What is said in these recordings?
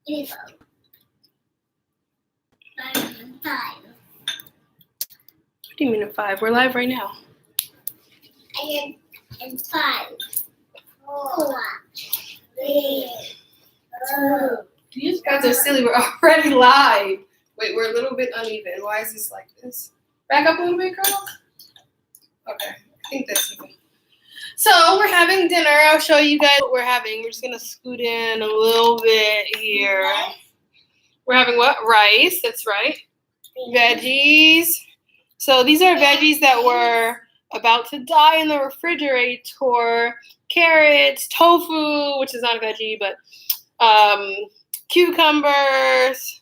Give me 5. What do you mean at 5? We're live right now. And 5, 4, 3, 2. You guys are silly. We're already live. Wait, we're a little bit uneven. Why is this like this? Back up a little bit, girl. Okay, I think that's even. So we're having dinner. I'll show you guys what we're having. We're just gonna scoot in a little bit here. Rice. We're having what? Rice. That's right. Veggies. So these are veggies that were about to die in the refrigerator. Carrots, tofu, which is not a veggie, but cucumbers.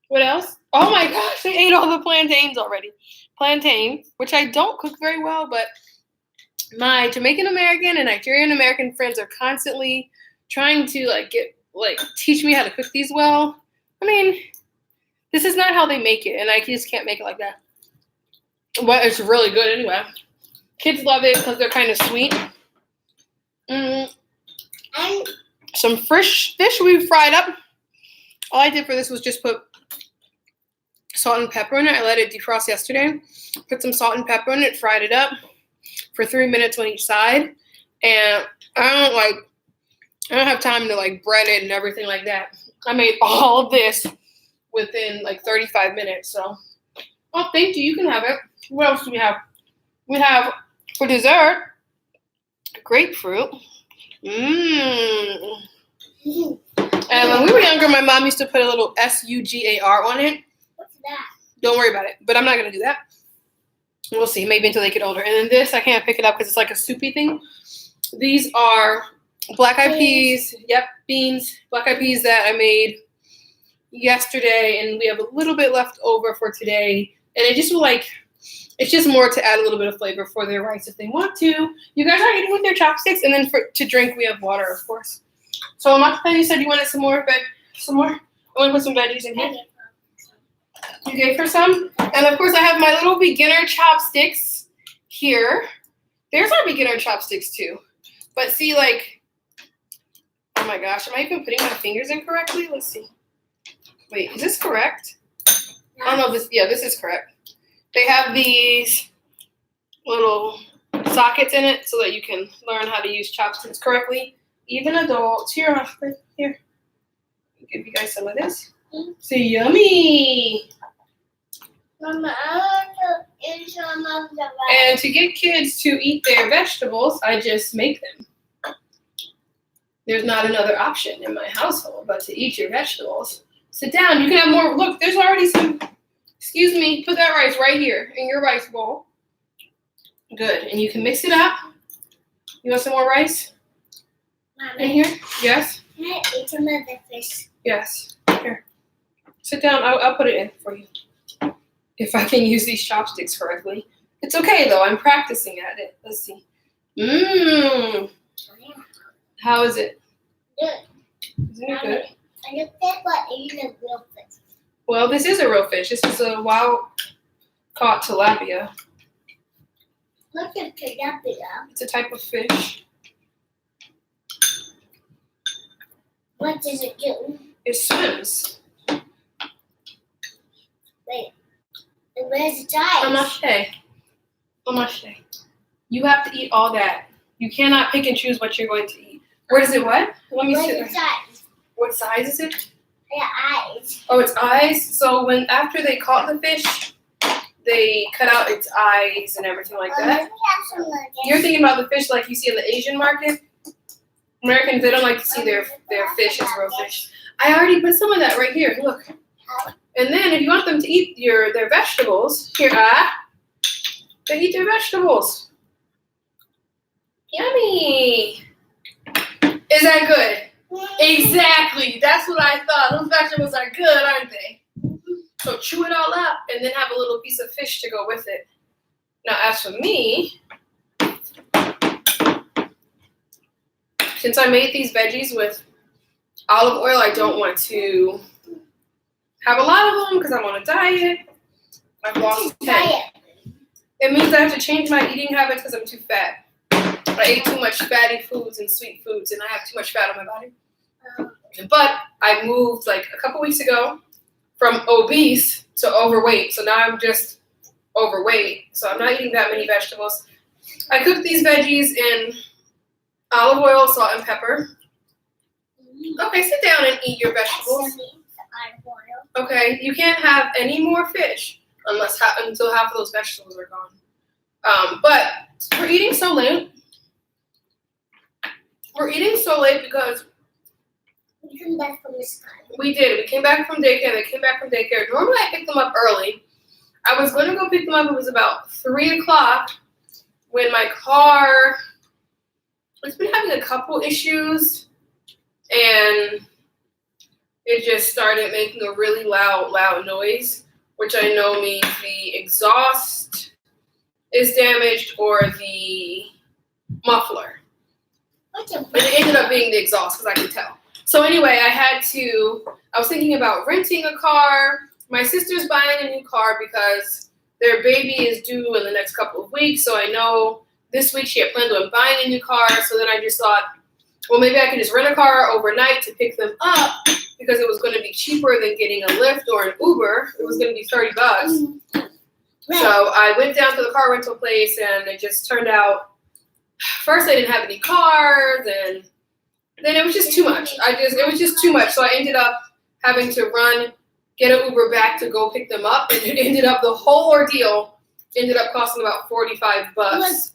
What else? Oh my gosh, they ate all the plantains already. Plantains, which I don't cook very well, but my Jamaican American and Nigerian American friends are constantly trying to teach me how to cook these well. I mean, this is not how they make it, and I just can't make it like that. But it's really good anyway. Kids love it because they're kind of sweet. And Some fresh fish we fried up. All I did for this was just put salt and pepper in it. I let it defrost yesterday. Put some salt and pepper in it, fried it up for 3 minutes on each side. And I don't have time to bread it and everything like that. I made all of this within 35 minutes. So, oh, thank you. You can have it. What else do we have? We have, for dessert, grapefruit. And when we were younger, my mom used to put a little SUGAR on it. what's that? Don't worry about it. But I'm not going to do that. We'll see. Maybe until they get older. And then this, I can't pick it up because it's like a soupy thing. These are black-eyed peas. Yep, beans. Black-eyed peas that I made yesterday. And we have a little bit left over for today. And it just will it's just more to add a little bit of flavor for their rice if they want to. You guys are eating with their chopsticks. And then to drink, we have water, of course. So, Amaka, you said you wanted some more? Some more? I want to put some veggies in here. You gave her some? And, of course, I have my little beginner chopsticks here. There's our beginner chopsticks, too. But see, oh, my gosh. Am I even putting my fingers in correctly? Let's see. Wait, is this correct? I don't know if this is correct. They have these little sockets in it so that you can learn how to use chopsticks correctly. Even adults. Here. I'll give you guys some of this. Say yummy. Mama, I want to eat some of the rice. And to get kids to eat their vegetables, I just make them. There's not another option in my household but to eat your vegetables. Sit down. You can have more. Look, there's already some. Excuse me. Put that rice right here in your rice bowl. Good. And you can mix it up. You want some more rice? Mommy, In here? Yes? can I eat some of the fish? Yes. Here. Sit down. I'll put it in for you. If I can use these chopsticks correctly. It's okay, though. I'm practicing at it. Let's see. How is it? Good. Isn't it good? I just think what eating a real fish. Well, this is a real fish. This is a wild-caught tilapia. Look at tilapia. It's a type of fish. What does it do? It swims. Wait. And where's its eyes? Omashe. You have to eat all that. You cannot pick and choose what you're going to eat. Where does it what? Let me Where's see. its eyes? What size is it? The eyes. Oh, its eyes. So after they caught the fish, they cut out its eyes and everything like Let that. me have some of this. You're thinking about the fish like you see in the Asian market. Americans, they don't like to see their fish as real fish. I already put some of that right here. Look. And then if you want them to eat their vegetables, they eat their vegetables. Yummy. Is that good? Exactly. That's what I thought. Those vegetables are good, aren't they? So chew it all up and then have a little piece of fish to go with it. Now, as for me, since I made these veggies with olive oil, I don't want to have a lot of them because I'm on a diet. I've lost 10. It means I have to change my eating habits because I'm too fat. I ate too much fatty foods and sweet foods, and I have too much fat on my body. But I moved like a couple weeks ago from obese to overweight. So now I'm just overweight. So I'm not eating that many vegetables. I cook these veggies in olive oil, salt, and pepper. Okay, sit down and eat your vegetables. Okay, you can't have any more fish until half of those vegetables are gone. But we're eating so late. We're eating so late because we came back from the sky. We did. We came back from daycare. They came back from daycare. Normally, I pick them up early. I was going to go pick them up. It was about 3 o'clock when my car has been having a couple issues, and it just started making a really loud noise, which I know means the exhaust is damaged or the muffler. And it ended up being the exhaust because I could tell. So anyway, I was thinking about renting a car. My sister's buying a new car because their baby is due in the next couple of weeks. So I know this week she had planned on buying a new car. So then I just thought, well, maybe I could just rent a car overnight to pick them up because it was going to be cheaper than getting a Lyft or an Uber. It was going to be $30. Right. So I went down to the car rental place, and it just turned out, first I didn't have any cars, and then it was just too much. It was just too much. So I ended up having to get an Uber back to go pick them up, and it ended up, the whole ordeal ended up costing about $45.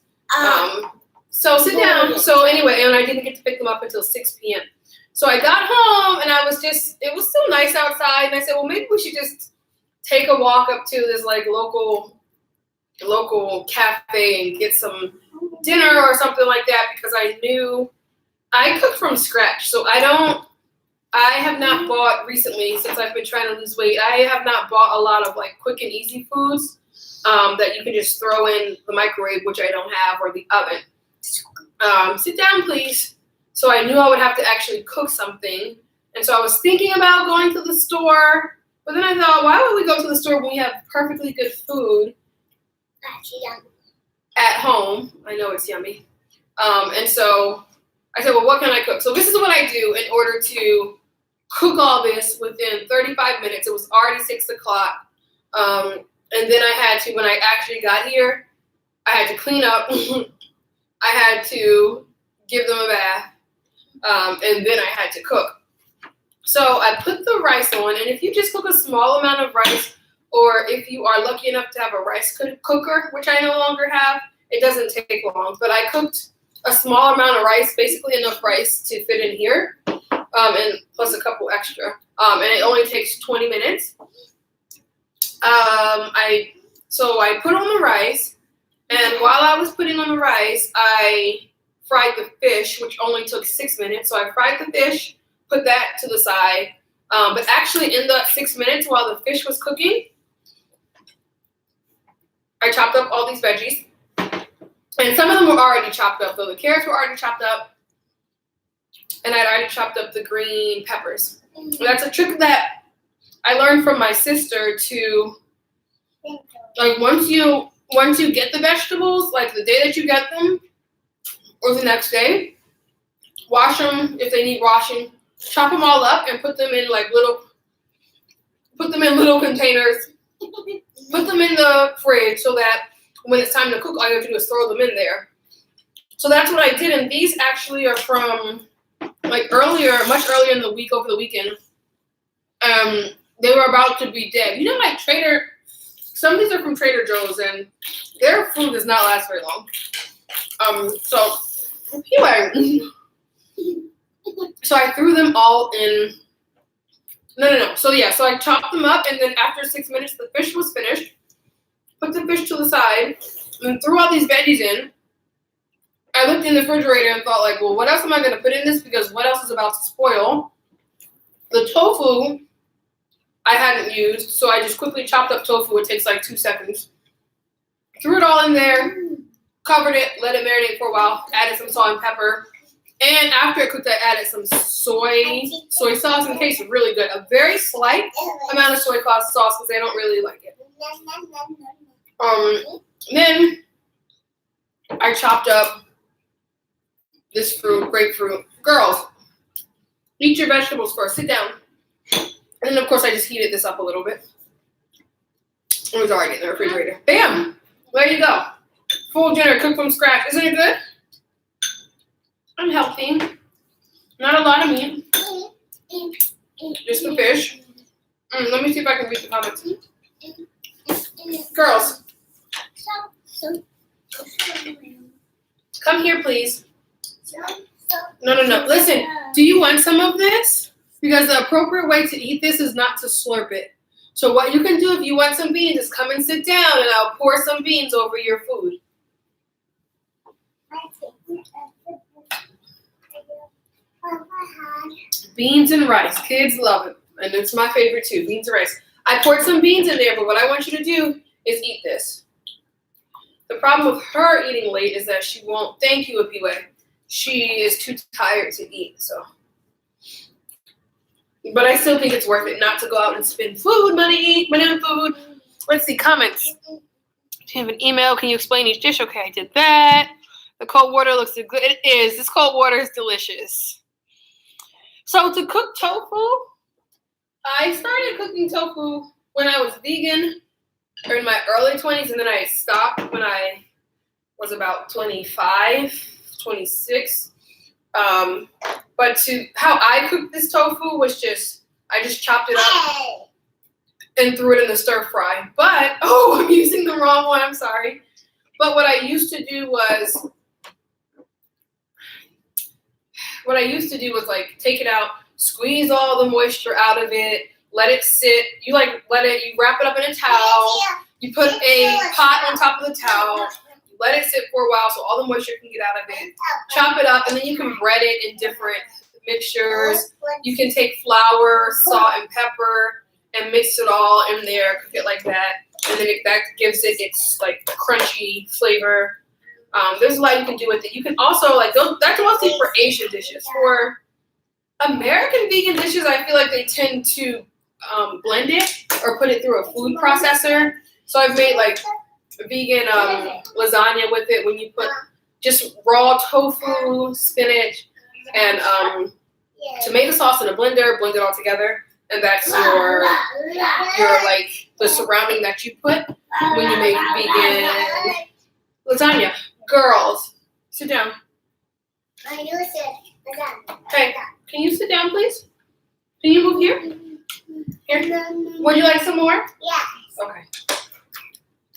So sit down. So anyway, and I didn't get to pick them up until 6 p.m. So I got home, and it was still nice outside, and I said, well, maybe we should just take a walk up to this like local cafe and get some dinner or something like that, because I knew I cook from scratch. So I have not bought recently, since I've been trying to lose weight, I have not bought a lot of like quick and easy foods that you can just throw in the microwave, which I don't have, or the oven. Sit down, please. So I knew I would have to actually cook something. And so I was thinking about going to the store, but then I thought, why would we go to the store when we have perfectly good food at home? I know it's yummy. And so I said, well, what can I cook? So this is what I do in order to cook all this within 35 minutes. It was already 6 o'clock. And then I had to, when I actually got here, I had to clean up. I had to give them a bath. And then I had to cook. So I put the rice on, and if you just cook a small amount of rice, or if you are lucky enough to have a rice cooker, which I no longer have, it doesn't take long. But I cooked a small amount of rice, basically enough rice to fit in here, and plus a couple extra. And it only takes 20 minutes. So I put on the rice, and while I was putting on the rice, I fried the fish, which only took 6 minutes. So I fried the fish, put that to the side. But actually in the 6 minutes while the fish was cooking, I chopped up all these veggies. And some of them were already chopped up, though. The carrots were already chopped up. And I'd already chopped up the green peppers. And that's a trick that I learned from my sister to, like, once you get the vegetables, like the day that you get them, or the next day, wash them if they need washing, chop them all up and put them in little containers, put them in the fridge so that when it's time to cook, all you have to do is throw them in there. So that's what I did, and these actually are from much earlier in the week, over the weekend. They were about to be dead. You know, like some of these are from Trader Joe's, and their food does not last very long. So anyway, so I threw them all in. No. So I chopped them up, and then after 6 minutes, the fish was finished. Put the fish to the side, and threw all these veggies in. I looked in the refrigerator and thought, like, well, what else am I going to put in this? Because what else is about to spoil? The tofu I hadn't used, so I just quickly chopped up tofu. It takes like 2 seconds. Threw it all in there, covered it, let it marinate for a while, added some salt and pepper. And after it cooked, I added some soy sauce, and it tasted really good. A very slight amount of soy sauce because I don't really like it. Then I chopped up this fruit, grapefruit. Girls, Eat your vegetables first. Sit down. And then, of course, I just heated this up a little bit. It was already in the refrigerator. Bam! There you go. Full dinner cooked from scratch. Isn't it good? And healthy. Not a lot of meat. Just the fish. Let me see if I can read the comments. Girls, come here, please. No. Listen, do you want some of this? Because the appropriate way to eat this is not to slurp it. So what you can do if you want some beans is come and sit down and I'll pour some beans over your food. Beans and rice. Kids love it. And it's my favorite too, beans and rice. I poured some beans in there, but what I want you to do is eat this. The problem with her eating late is that she won't, thank you, Apiwe. She is too tired to eat, so. But I still think it's worth it not to go out and spend food money on food. Let's see, comments. Do you have an email? Can you explain each dish? Okay, I did that. The cold water looks good. It is. This cold water is delicious. So to cook tofu, I started cooking tofu when I was vegan or in my early 20s, and then I stopped when I was about 25, 26. But how I cooked this tofu was I just chopped it up and threw it in the stir fry. But, I'm using the wrong one, I'm sorry. But what I used to do was like take it out, squeeze all the moisture out of it, let it sit. You wrap it up in a towel, you put a pot on top of the towel, let it sit for a while so all the moisture can get out of it. Chop it up, and then you can bread it in different mixtures. You can take flour, salt, and pepper and mix it all in there, cook it like that. And then that gives it its like crunchy flavor. There's a lot you can do with it. You can also that's mostly for Asian dishes. For American vegan dishes, I feel like they tend to blend it or put it through a food processor. So I've made like vegan lasagna with it when you put just raw tofu, spinach, and tomato sauce in a blender, blend it all together, and that's your like the surrounding that you put when you make vegan lasagna. Girls, sit down. Hey, can you sit down, please? Can you move here? Here. Would you like some more? Yes. Okay.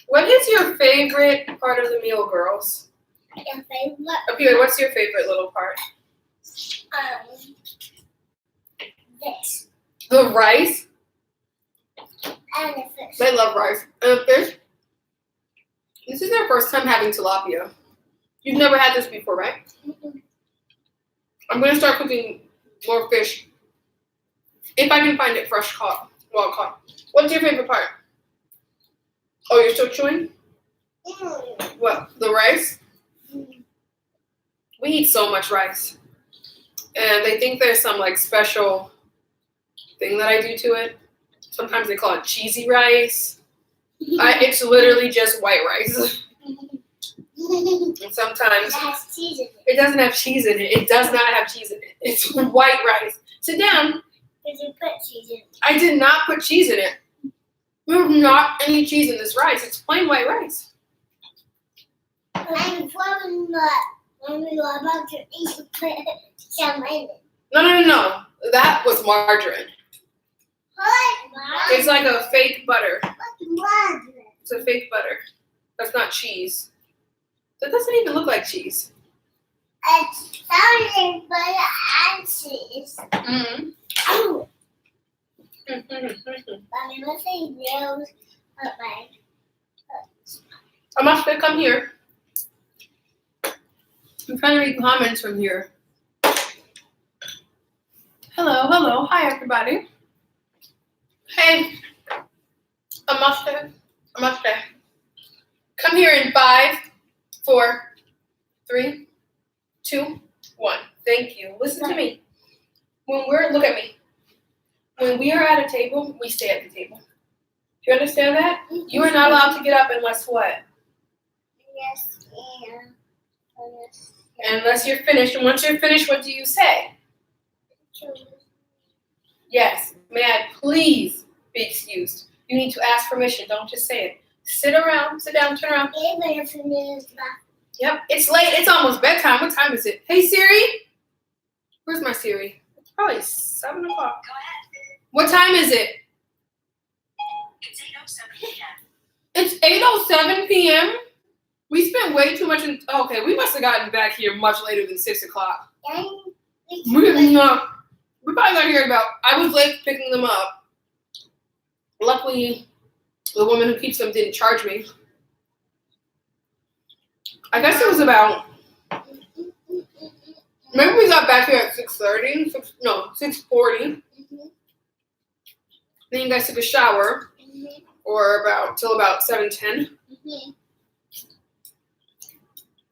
What is your favorite part of the meal, girls? Your favorite? Okay, what's your favorite little part? This. The rice? And the fish. They love rice. And the fish? This is their first time having tilapia. You've never had this before, right? Mm-hmm. I'm going to start cooking more fish. If I can find it fresh caught, well caught. What's your favorite part? Oh, you're still chewing? What, the rice? We eat so much rice. And they think there's some like special thing that I do to it. Sometimes they call it cheesy rice. It's literally just white rice. And sometimes It has cheese in it. it doesn't have cheese in it. It does not have cheese in it. It's white rice. Sit down. Did you put cheese in it? I did not put cheese in it. There's not any cheese in this rice. It's plain white rice. And when we were about to eat, you put some in it. No. That was margarine. What? It's like a fake butter. What? It's a fake butter. That's not cheese. That doesn't even look like cheese. It's something butter and cheese. Mm-hmm. Oh, Mm-hmm. Mommy, let's say nails up my. I must come here. I'm trying to read comments from here. Hello. Hi, everybody. Hey. Amaste. Come here in 5, 4, 3, 2, 1. Thank you. Listen to me. Look at me. When we are at a table, we stay at the table. Do you understand that? You are not allowed to get up unless what? Yes, Unless you're finished. And once you're finished, what do you say? and Yes. May I please be excused? You need to ask permission. Don't just say it. Sit around. Sit down. Turn around. Yep. It's late. It's almost bedtime. What time is it? Hey, Siri. Where's my Siri? It's probably 7 o'clock. Go ahead. What time is it? It's 8:07 p.m. It's 8:07 p.m. We spent way too much. Okay, we must have gotten back here much later than 6 o'clock. We probably got here about. I was late picking them up. Luckily, the woman who keeps them didn't charge me. I guess it was about. Maybe we got back here at 6:30. 6:40. Then you guys took a shower, or till about 7:10.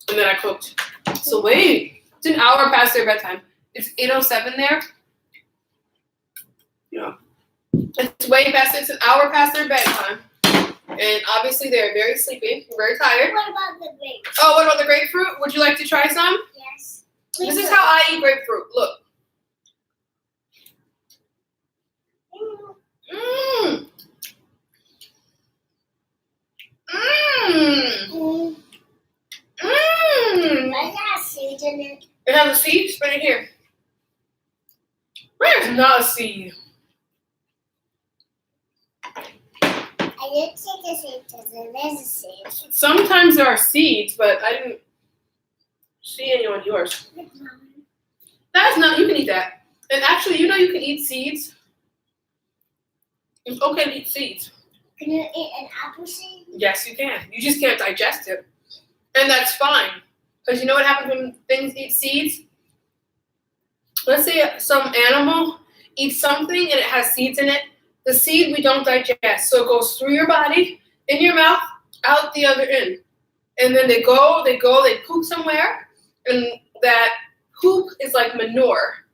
And then I cooked. So wait, it's an hour past their bedtime. It's 8:07 there. Yeah. It's way past, it's an hour past their bedtime. And obviously they're very sleepy, very tired. What about the grapes? Oh, what about the grapefruit? Would you like to try some? Yes. This is how I eat grapefruit. Look. Mmm. Mmm. Mmm. Does it have seeds in it? It has a seed? Spin it here. Where's not a seed? I didn't take a seed because there is a seed. Sometimes there are seeds, but I didn't see any on yours. That's not, you can eat that. And actually, you can eat seeds. It's okay to eat seeds. Can you eat an apple seed? Yes, you can. You just can't digest it. And that's fine. Because you know what happens when things eat seeds? Let's say some animal eats something and it has seeds in it. The seed we don't digest. So it goes through your body, in your mouth, out the other end. And then they poop somewhere. And that poop is like manure.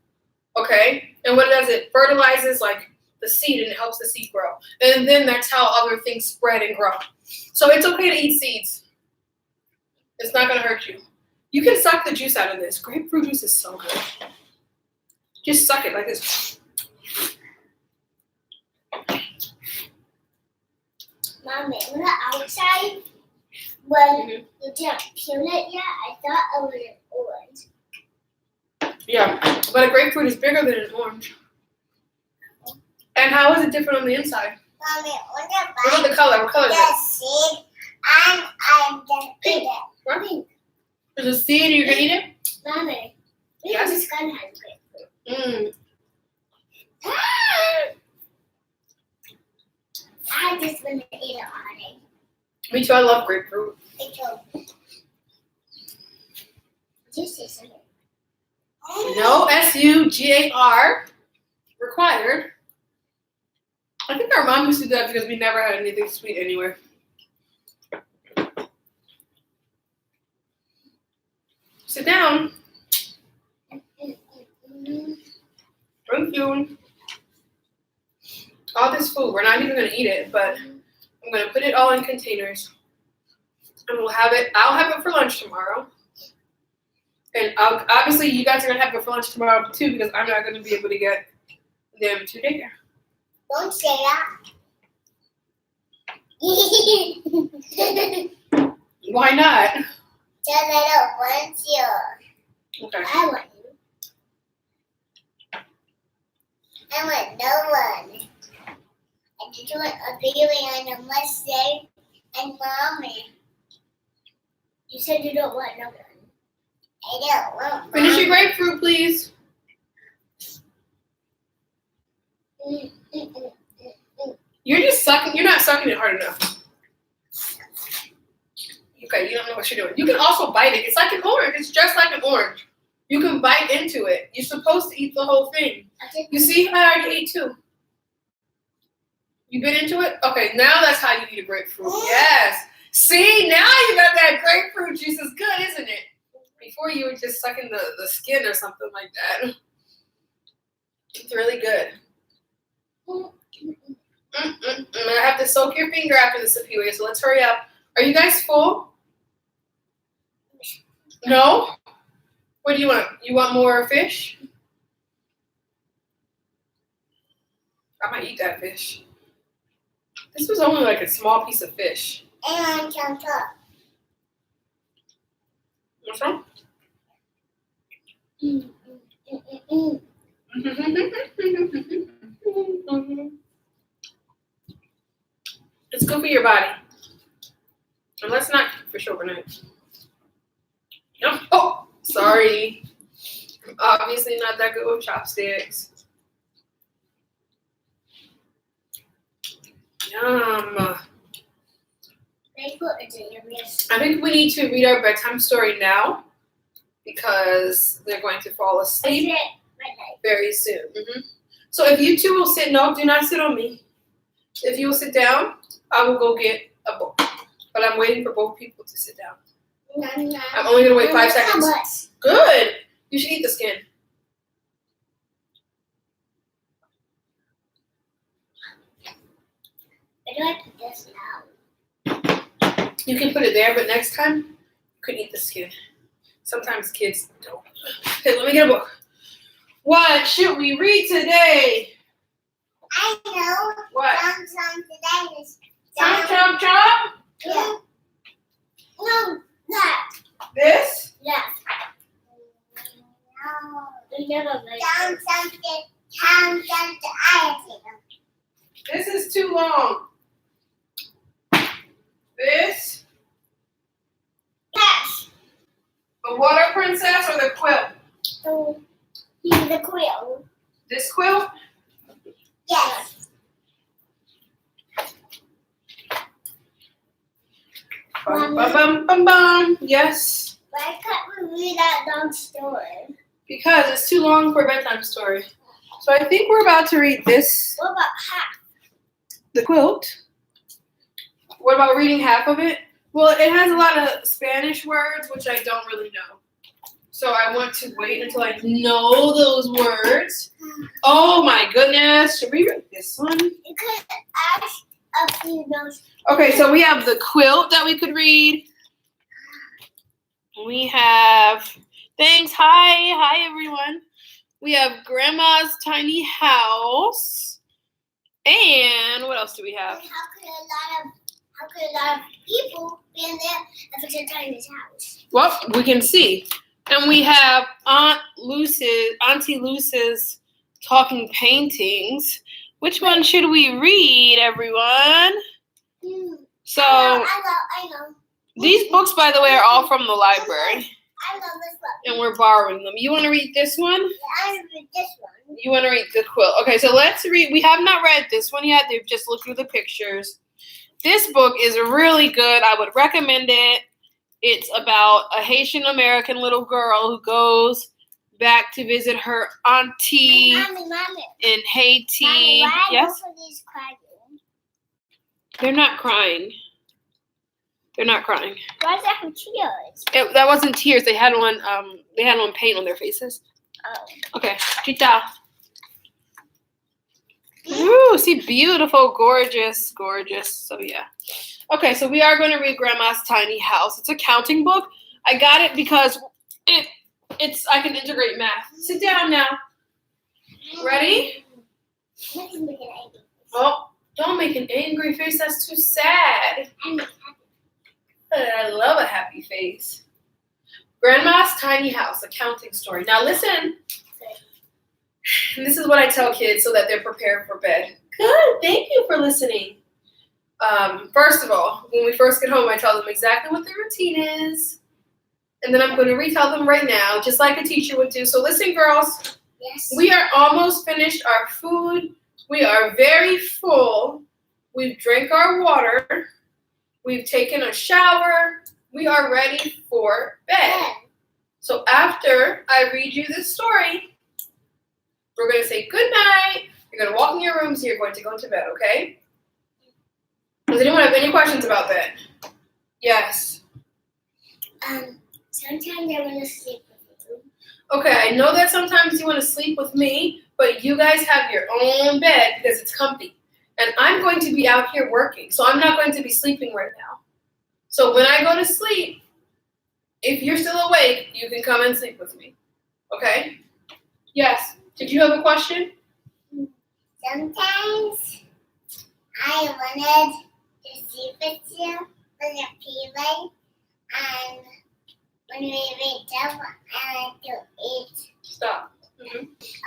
Okay? And what it does, it fertilizes like the seed and it helps the seed grow. And then that's how other things spread and grow. So it's okay to eat seeds. It's not going to hurt you. You can suck the juice out of this. Grapefruit juice is so good. Just suck it like this. Mommy, on the outside, when you didn't peel it yet, I thought it was orange. Yeah, but a grapefruit is bigger than an orange. And how is it different on the inside? Mommy, on What the about back, the color? What color is the it? seed, and I'm gonna eat it. Right. There's a seed and you're going to eat it? Mommy, Yes? this gun has grapefruit. I just want to eat it already. Me too, I love grapefruit. Me too. Juice is in it. No SUGAR required. I think our mom used to do that because we never had anything sweet anywhere. Sit down. Thank you. All this food, we're not even going to eat it, but I'm going to put it all in containers. And we'll have it. I'll have it for lunch tomorrow. And obviously, you guys are going to have it for lunch tomorrow, too, because I'm not going to be able to get them to daycare. Don't say that. Why not? Because I don't want you. Okay. I want you. I want no one. I just want a baby and a Mustang and mommy. You said you don't want no one. I don't want Finish mommy. your grapefruit, please. You're just sucking. You're not sucking it hard enough. Okay, you don't know what you're doing. You can also bite it. It's like an orange. It's just like an orange. You can bite into it. You're supposed to eat the whole thing. You see, I already ate two. You bit into it? Okay, now that's how you eat a grapefruit. Yes. See, now you got that grapefruit juice. Is good, isn't it? Before you were just sucking the skin or something like that. It's really good. I have to soak your finger after this appeal, so let's hurry up. Are you guys full? No? What do you want? You want more fish? I might eat that fish. This was only like a small piece of fish. And on top. What's wrong? It's good for your body. And let's not keep fish overnight. Yep. Oh, sorry. I'm obviously not that good with chopsticks. Yum. They put it in your wrist. I think we need to read our bedtime story now because they're going to fall asleep very soon. So if you two will sit, no, do not sit on me. If you will sit down, I will go get a book. But I'm waiting for both people to sit down. I'm only going to wait 5 seconds. Good. You should eat the skin. Where do I put this now? You can put it there, but next time you can eat the skin. Sometimes kids don't. Okay, let me get a book. What should we read today? I know. What? Today is. Chomp, chomp, chomp? Yeah. No, that. This? Yeah. No. We never made something. This is too long. This? Yes. The water princess or the quilt? So, he's the quill. This quilt? Yes. Bum, bum, bum, bum, bum. Yes. Why can't we read that long story? Because it's too long for a bedtime story. So I think we're about to read this. What about half? The quilt. What about reading half of it? Well, it has a lot of Spanish words, which I don't really know. So I want to wait until I know those words. Oh my goodness. Should we read this one? You could ask a few notes. Okay, so we have the quilt that we could read. We have, thanks, hi everyone. We have Grandma's Tiny House. And what else do we have? How could a lot of people be in there if it's a tiny house? Well, we can see. And we have Auntie Luce's talking paintings. Which one should we read, everyone? So, I know. these books, by the way, are all from the library. I know this one. And we're borrowing them. You want to read this one? Yeah, I want to read this one. You want to read the quilt. Okay, so let's read. We have not read this one yet. They've just looked through the pictures. This book is really good. I would recommend it. It's about a Haitian American little girl who goes back to visit her auntie Mommy. in Haiti. Mommy, why Yes? both of these crying? They're not crying. They're not crying. Why does that have tears? That wasn't tears. They had one. They had one paint on their faces. Oh. Okay, Chita. Ooh, see, beautiful, gorgeous. So yeah. Okay, so we are going to read Grandma's Tiny House. It's a counting book. I got it because it's I can integrate math. Sit down now. Ready? Oh, don't make an angry face. That's too sad. I love a happy face. Grandma's Tiny House, a counting story. Now listen. And this is what I tell kids so that they're prepared for bed. Good. Thank you for listening. First of all, when we first get home, I tell them exactly what their routine is. And then I'm going to retell them right now, just like a teacher would do. So listen, girls. Yes. We are almost finished our food. We are very full. We've drank our water. We've taken a shower. We are ready for bed. So after I read you this story, we're going to say good night. You're going to walk in your rooms and you're going to go to bed, okay? Does anyone have any questions about that? Yes. Sometimes I want to sleep with you. Okay, I know that sometimes you want to sleep with me, but you guys have your own bed because it's comfy. And I'm going to be out here working, so I'm not going to be sleeping right now. So when I go to sleep, if you're still awake, you can come and sleep with me. Okay? Yes. Did you have a question? Sometimes I wanted to see picture with a TV, and when we wake up, I like to eat. Stop. Mhm.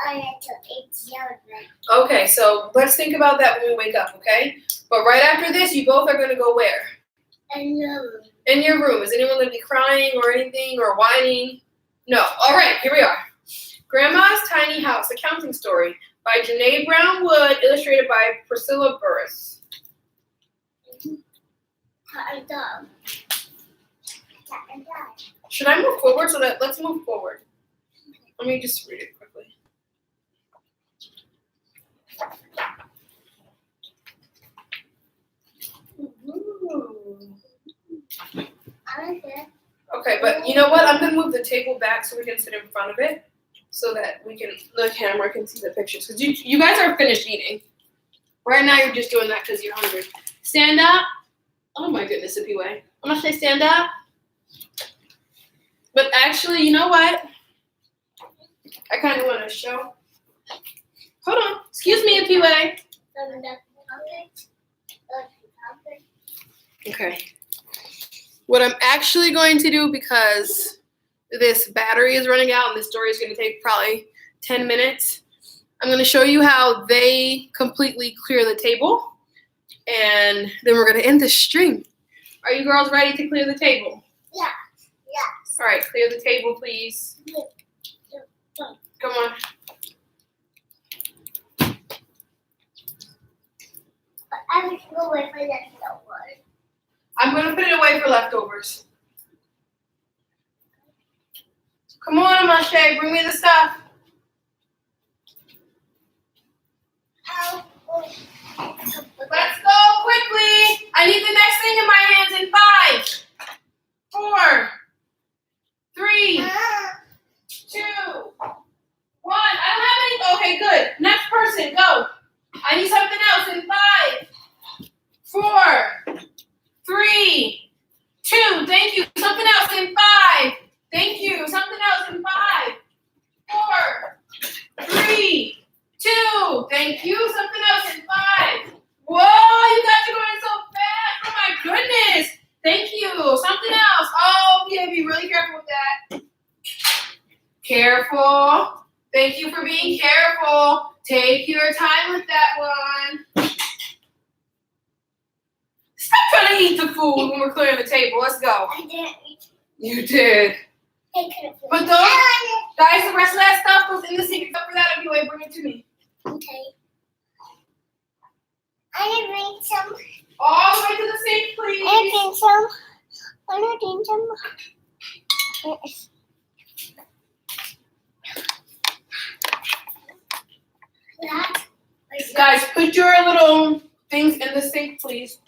I like to eat children. Okay, so let's think about that when we wake up, okay? But right after this, you both are going to go where? And no. In your room. Is anyone going to be crying or anything or whining? No. All right, here we are. Grandma's Tiny House, a counting story by Janae Brown Wood, illustrated by Priscilla Burris. Cat and dog. Cat and dog. Should I move forward? Let's move forward. Let me just read it quickly. Ooh. I like it. Okay, but you know what? I'm gonna move the table back so we can sit in front of it, so that the camera can see the pictures. Cause you guys are finished eating. Right now you're just doing that because you're hungry. Stand up. Oh my goodness, if you way. I'm gonna say stand up. But actually, you know what? I kind of want to show. Hold on. Excuse me, if you way. Okay. What I'm actually going to do, because this battery is running out and this story is going to take probably 10 minutes, I'm going to show you how they completely clear the table. And then we're going to end the stream. Are you girls ready to clear the table? Yeah. Yeah. All right, clear the table, please. Come on. I was go away for that one. I'm going to put it away for leftovers. Come on, Amashe, bring me the stuff. Let's go quickly. I need the next thing in my hands in 5, 4, 3, 2, 1. I don't have any. Okay, good. Next person, go. I need something else in 5, 4, 3, 2. Thank you. Something else in 5. Thank you. Something else in 5, 4, 3, 2. Thank you. Something else in 5. Whoa, you guys are going so fast. Oh my goodness. Thank you. Something else. Oh, yeah, be really careful with that. Careful. Thank you for being careful. Take your time with that one. Stop trying to eat the food when we're clearing the table. Let's go. I didn't eat. You did. But those, guys, the rest of that stuff was in the sink. Except for that, if you wait, bring it to me. Okay. I didn't some. All the way to the sink, please. I didn't some. I didn't some. That. Guys, put your little things in the sink, please.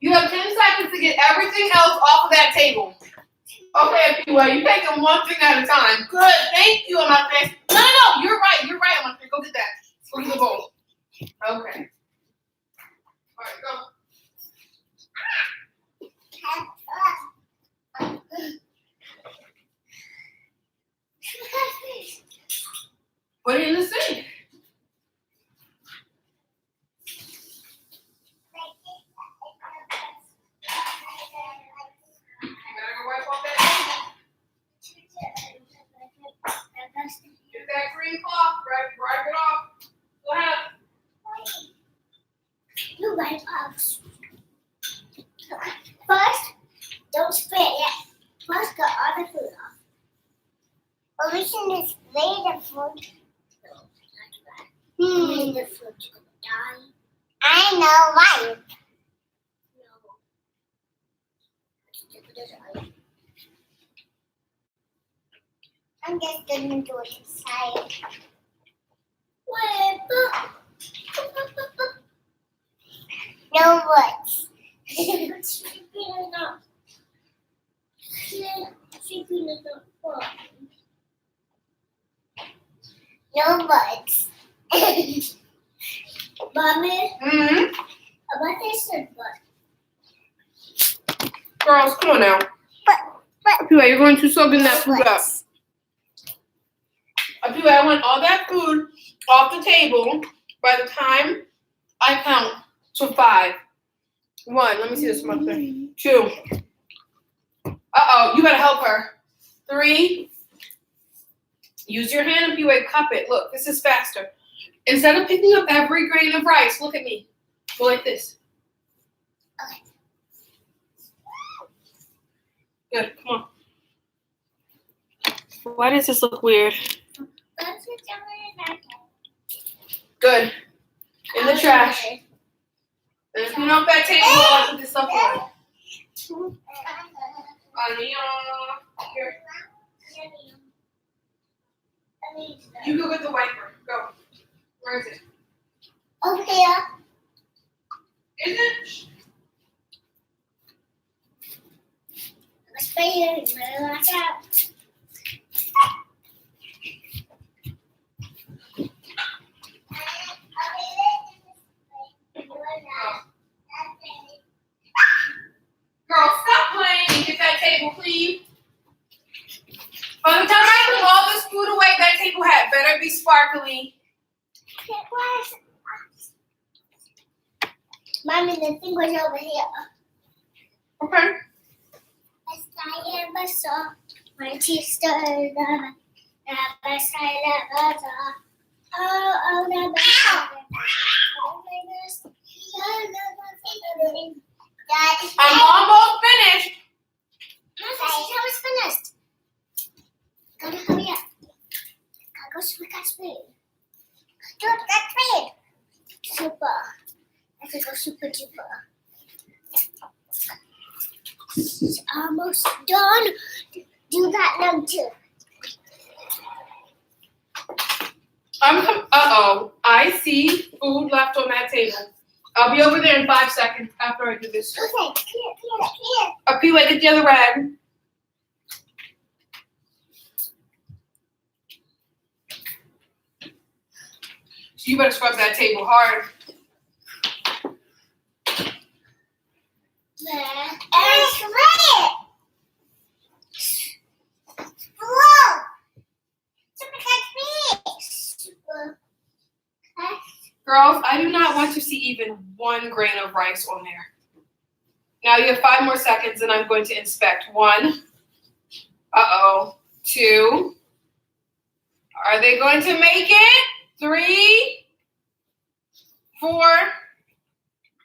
You have 10 seconds to get everything else off of that table. Okay, P-Way, you take them one thing at a time. Good, thank you, Amate. No, you're right, Amate. Go get that. Go get the bowl. Okay. All right, go. Put it in the sink. Get that green cloth, wipe it off. Go ahead. You wipe off. First, don't spit it. First, got all the food off. Or we can just lay the food. No, not that. Lay the food to die. I know why. No. I'm just gonna do it inside. No words. No words. Mommy, what is the but? Girls, come on now. But. P-Way, you're going to soak in that food up. P-Way, I want all that food off the table by the time I count to 5. 1. Let me see this one thing. 2. Uh-oh, you gotta help her. 3. Use your hand and be away. Cup it. Look, this is faster. Instead of picking up every grain of rice, look at me. Go like this. Okay. Good, come on. Why does this look weird? Good. In the trash. And clean up that table while I put this stuff on. Here. You go get the wiper. Go. Where is it? Over here. Is it? Spray it. Watch out. Girl, stop playing and get that table clean. By the time I put all this food away, that table hat better be sparkly. Mommy, the thing was over here. Okay. I ever saw my sister. Oh, the I'm almost finished. I was finished. Gotta hurry up. Gotta go quick at speed. Do it at speed. Super. I have to go super duper. It's almost done. Do that now too. Uh-oh. I see food left on that table. I'll be over there in 5 seconds after I do this. Okay, here. Pee-wee, get the other rag. So you better scrub that table hard. It's ready. Whoa! Super. Girls, I do not want to see even 1 grain of rice on there. Now you have 5 more seconds and I'm going to inspect. 1. Uh-oh. 2. Are they going to make it? 3. 4.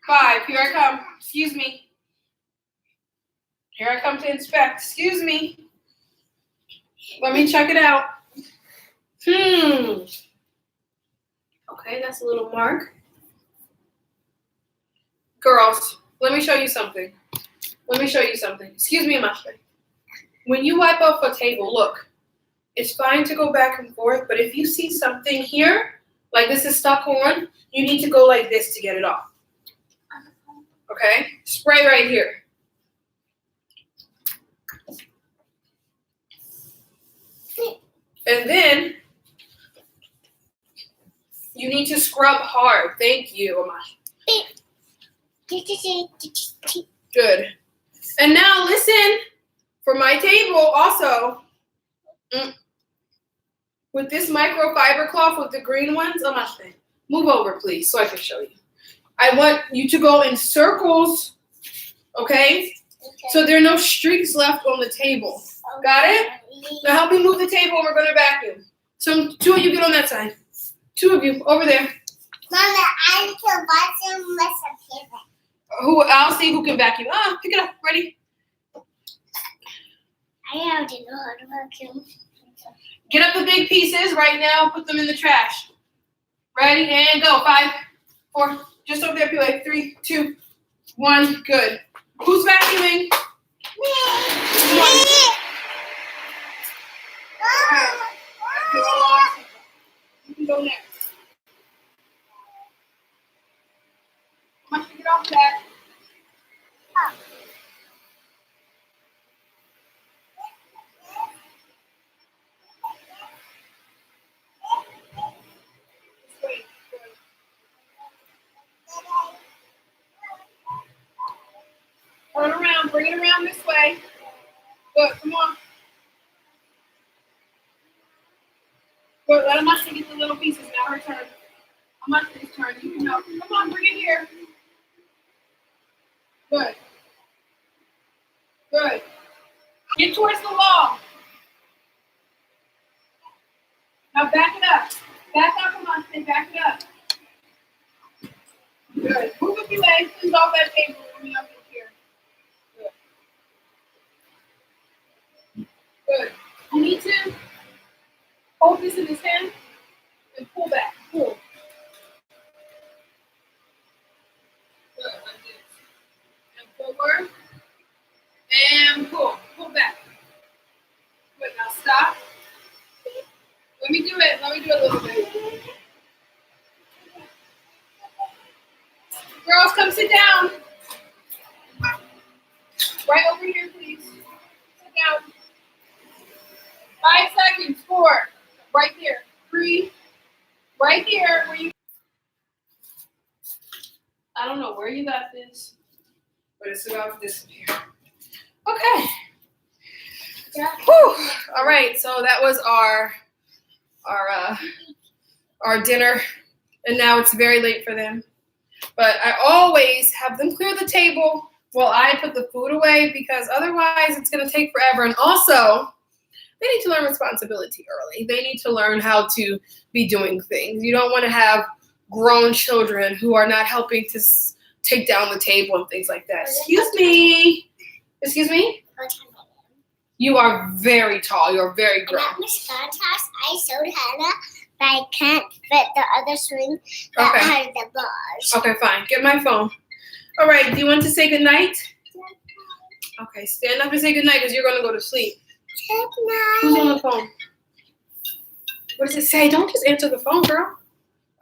5. Here I come. Excuse me. Here I come to inspect. Excuse me. Let me check it out. Okay, that's a little mark. Girls, let me show you something. Excuse me, Masha. When you wipe off a table, look, it's fine to go back and forth, but if you see something here, like this is stuck on, you need to go like this to get it off. Okay? Spray right here. And then you need to scrub hard. Thank you, Amash. Good. And now listen, for my table also, with this microfiber cloth with the green ones, Amash, move over please so I can show you. I want you to go in circles, okay? So there are no streaks left on the table. Got it? Now help me move the table and we're going to vacuum. So 2 of you get on that side. 2 of you over there. Mama, I can vacuum with some paper. I'll see who can vacuum. Pick it up. Ready? I already know how to vacuum. Get up the big pieces right now. Put them in the trash. Ready? And go. 5, 4. Just over there, Pele. 3, 2, 1. Good. Who's vacuuming? Me. You can go next. I'm going to get off that. Turn around. Bring it around this way. Good. Come on. Good. Let Amasha get the little pieces. Now her turn. I'm on his turn. You can help. Come on, bring it here. Good. Good. Get towards the wall. Now back it up. Back up, come on, stay back it up. Good. Move a few legs, please, off that table when you up here. Good. Good. You need to hold this in his hand and pull back. Pull. Good, like this. And forward. And pull. Pull back. Good, now stop. Let me do it. Let me do it a little bit. Girls, come sit down. Right over here, please. Sit down. 5 seconds. 4. Right there. 3. Right here. Where you? I don't know where you got this, but it's about to disappear. Okay. Whew. All right. So that was our dinner, and now it's very late for them. But I always have them clear the table while I put the food away because otherwise it's going to take forever. And also, they need to learn responsibility early. They need to learn how to be doing things. You don't want to have grown children who are not helping to take down the table and things like that. Excuse me. Excuse me? You are very tall. You're very grown. At Miss God's house, I showed Hannah, but I can't fit the other swing that Okay. had the bars. Okay, fine. Get my phone. All right. Do you want to say goodnight? Okay, stand up and say goodnight because you're going to go to sleep. Good Who's night. on the phone? What does it say? Don't just answer the phone, girl.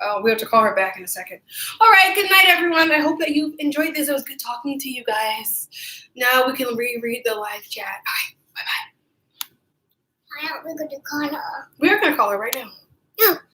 Oh, we have to call her back in a second. All right, good night, everyone. I hope that you enjoyed this. It was good talking to you guys. Now we can reread the live chat. Bye. Bye-bye. I thought we were going to call her. We're going to call her right now.